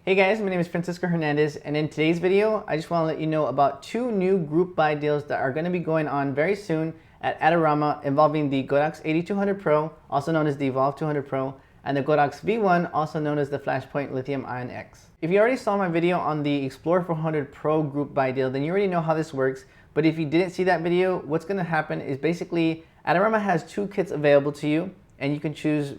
Hey guys, my name is Francisco Hernandez, and in today's video, I just want to let you know about two new group buy deals that are going to be going on very soon at Adorama involving the Godox 8200 Pro, also known as the Evolve 200 Pro, and the Godox V1, also known as the Flashpoint Lithium Ion X. If you already saw my video on the Explorer 400 Pro group buy deal, then you already know how this works, but if you didn't see that video, what's going to happen is basically Adorama has two kits available to you, and you can choose,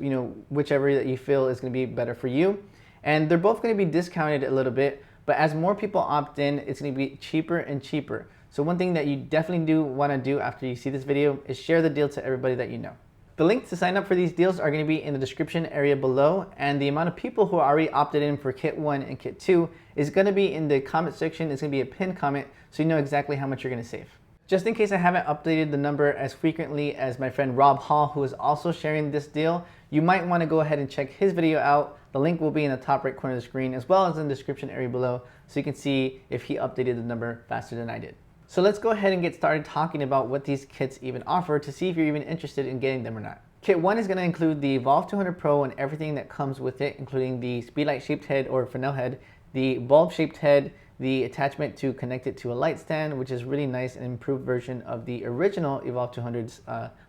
whichever that you feel is going to be better for you. And they're both going to be discounted a little bit, but as more people opt in, it's going to be cheaper and cheaper. So one thing that you definitely do want to do after you see this video is share the deal to everybody that you know. The links to sign up for these deals are going to be in the description area below, and the amount of people who are already opted in for Kit 1 and Kit 2 is going to be in the comment section. It's going to be a pinned comment, so you know exactly how much you're going to save. Just in case I haven't updated the number as frequently as my friend Rob Hall, who is also sharing this deal, you might want to go ahead and check his video out. The link will be in the top right corner of the screen as well as in the description area below, so you can see if he updated the number faster than I did. So let's go ahead and get started talking about what these kits even offer to see if you're even interested in getting them or not. Kit 1 is going to include the Evolve 200 Pro and everything that comes with it, including the speedlight shaped head or Fresnel head, the bulb shaped head, the attachment to connect it to a light stand, which is really nice, an improved version of the original Evolve 200's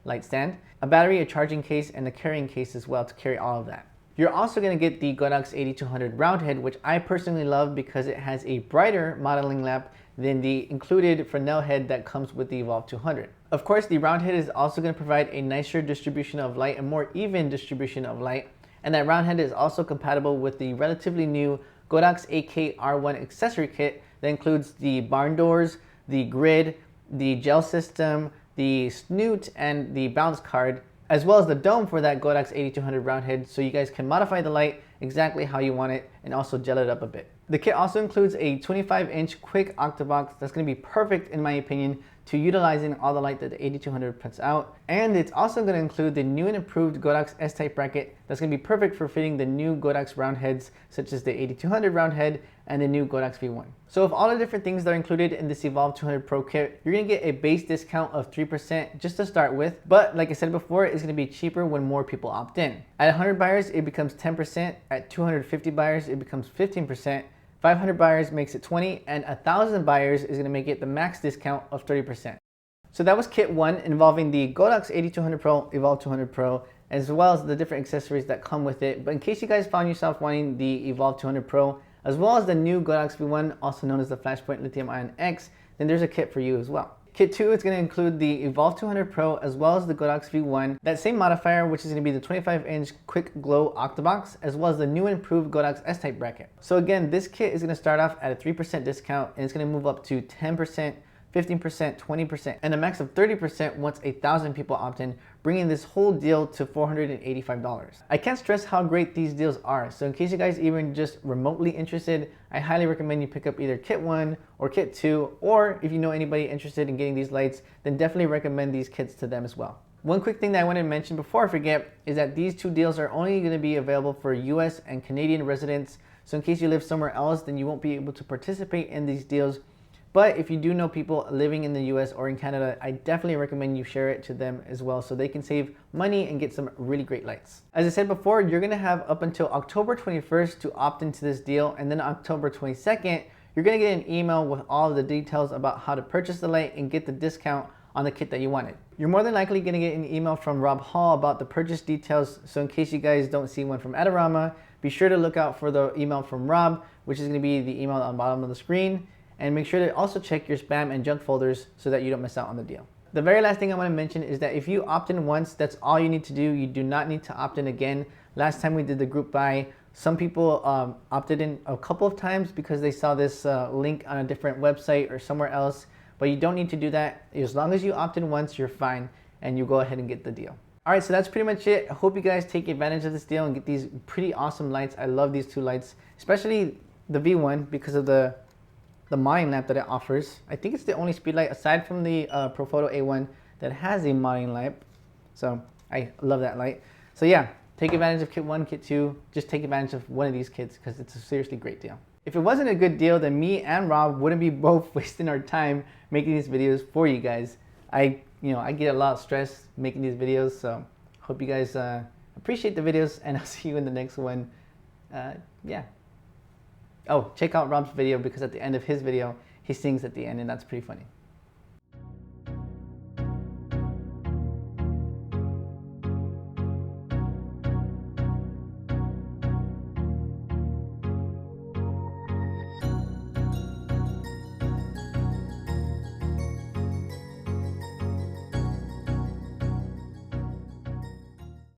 light stand, a battery, a charging case, and a carrying case as well to carry all of that. You're also going to get the Godox 8200 round head, which I personally love because it has a brighter modeling lamp than the included Fresnel head that comes with the Evolve 200. Of course, the round head is also going to provide a nicer distribution of light, a more even distribution of light, and that round head is also compatible with the relatively new Godox AK R1 accessory kit that includes the barn doors, the grid, the gel system, the snoot, and the bounce card, as well as the dome for that Godox 8200 round head, so you guys can modify the light exactly how you want it and also gel it up a bit. The kit also includes a 25-inch quick octabox that's going to be perfect, in my opinion, to utilizing all the light that the 8200 puts out. And it's also going to include the new and improved Godox S-Type bracket that's going to be perfect for fitting the new Godox round heads, such as the 8200 round head and the new Godox V1. So of all the different things that are included in this Evolve 200 Pro kit, you're going to get a base discount of 3% just to start with. But like I said before, it's going to be cheaper when more people opt in. At 100 buyers, it becomes 10%. At 250 buyers, it becomes 15%. 500 buyers makes it 20, and 1,000 buyers is going to make it the max discount of 30%. So that was Kit 1 involving the Godox 8200 Pro, Evolve 200 Pro, as well as the different accessories that come with it. But in case you guys found yourself wanting the Evolve 200 Pro, as well as the new Godox V1, also known as the Flashpoint Lithium Ion X, then there's a kit for you as well. Kit 2 is going to include the Evolve 200 Pro as well as the Godox V1, that same modifier, which is going to be the 25-inch quick glow octabox, as well as the new and improved Godox S-Type bracket. So again, this kit is going to start off at a 3% discount, and it's going to move up to 10%, 15%, 20%, and a max of 30% once 1,000 people opt in, bringing this whole deal to $485. I can't stress how great these deals are, so in case you guys even just remotely interested, I highly recommend you pick up either Kit 1 or Kit 2, or if you know anybody interested in getting these lights, then definitely recommend these kits to them as well. One quick thing that I want to mention before I forget is that these two deals are only going to be available for US and Canadian residents, so in case you live somewhere else, then you won't be able to participate in these deals. But if you do know people living in the US or in Canada, I definitely recommend you share it to them as well so they can save money and get some really great lights. As I said before, you're going to have up until October 21st to opt into this deal, and then October 22nd, you're going to get an email with all of the details about how to purchase the light and get the discount on the kit that you wanted. You're more than likely going to get an email from Rob Hall about the purchase details, so in case you guys don't see one from Adorama, be sure to look out for the email from Rob, which is going to be the email on the bottom of the screen. And make sure to also check your spam and junk folders so that you don't miss out on the deal. The very last thing I want to mention is that if you opt in once, that's all you need to do. You do not need to opt in again. Last time we did the group buy, some people opted in a couple of times because they saw this link on a different website or somewhere else, but you don't need to do that. As long as you opt in once, you're fine, and you go ahead and get the deal. All right, so that's pretty much it. I hope you guys take advantage of this deal and get these pretty awesome lights. I love these two lights, especially the V1 because of the modding lamp that it offers. I think it's the only speedlight aside from the Profoto A1 that has a modding lamp. So I love that light. So yeah, take advantage of Kit 1, Kit 2. Just take advantage of one of these kits because it's a seriously great deal. If it wasn't a good deal, then me and Rob wouldn't be both wasting our time making these videos for you guys. I get a lot of stress making these videos, so hope you guys appreciate the videos, and I'll see you in the next one. Yeah. Oh, check out Rob's video because at the end of his video, he sings at the end and that's pretty funny.